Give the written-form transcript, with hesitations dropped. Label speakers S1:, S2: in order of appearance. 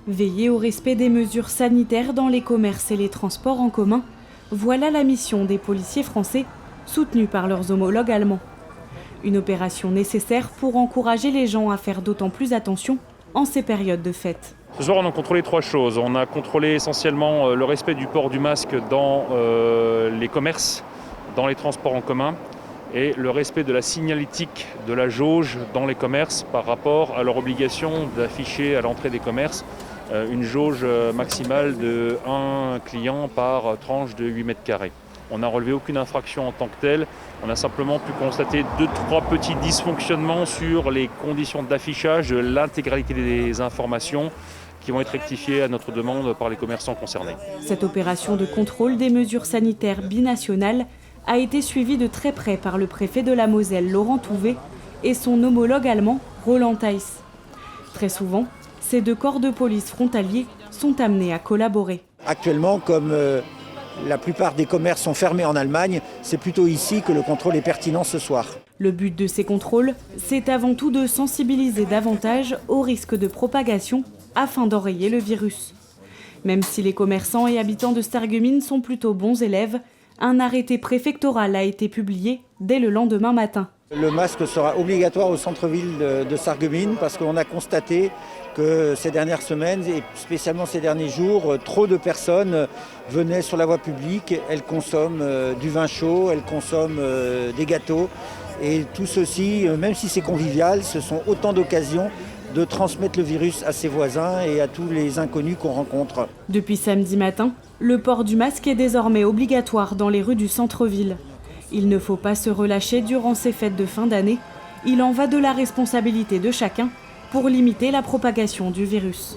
S1: Veiller au respect des mesures sanitaires dans les commerces et les transports en commun, voilà la mission des policiers français, soutenus par leurs homologues allemands. Une opération nécessaire pour encourager les gens à faire d'autant plus attention en ces périodes de fête.
S2: Ce soir, on a contrôlé 3 choses. On a contrôlé essentiellement le respect du port du masque dans les commerces, dans les transports en commun, et le respect de la signalétique de la jauge dans les commerces par rapport à leur obligation d'afficher à l'entrée des commerces une jauge maximale de 1 client par tranche de 8 mètres carrés. On n'a relevé aucune infraction en tant que telle. On a simplement pu constater 2-3 petits dysfonctionnements sur les conditions d'affichage de l'intégralité des informations qui vont être rectifiées à notre demande par les commerçants concernés.
S1: Cette opération de contrôle des mesures sanitaires binationales a été suivie de très près par le préfet de la Moselle, Laurent Touvet, et son homologue allemand, Roland Theiss. Très souvent, ces 2 corps de police frontaliers sont amenés à collaborer.
S3: Actuellement, comme la plupart des commerces sont fermés en Allemagne, c'est plutôt ici que le contrôle est pertinent ce soir.
S1: Le but de ces contrôles, c'est avant tout de sensibiliser davantage au risque de propagation afin d'enrayer le virus. Même si les commerçants et habitants de Sarreguemines sont plutôt bons élèves, un arrêté préfectoral a été publié dès le lendemain matin.
S3: Le masque sera obligatoire au centre-ville de Sarreguemines parce qu'on a constaté que ces dernières semaines et spécialement ces derniers jours, trop de personnes venaient sur la voie publique, elles consomment du vin chaud, elles consomment des gâteaux et tout ceci, même si c'est convivial, ce sont autant d'occasions de transmettre le virus à ses voisins et à tous les inconnus qu'on rencontre.
S1: Depuis samedi matin, le port du masque est désormais obligatoire dans les rues du centre-ville. Il ne faut pas se relâcher durant ces fêtes de fin d'année. Il en va de la responsabilité de chacun pour limiter la propagation du virus.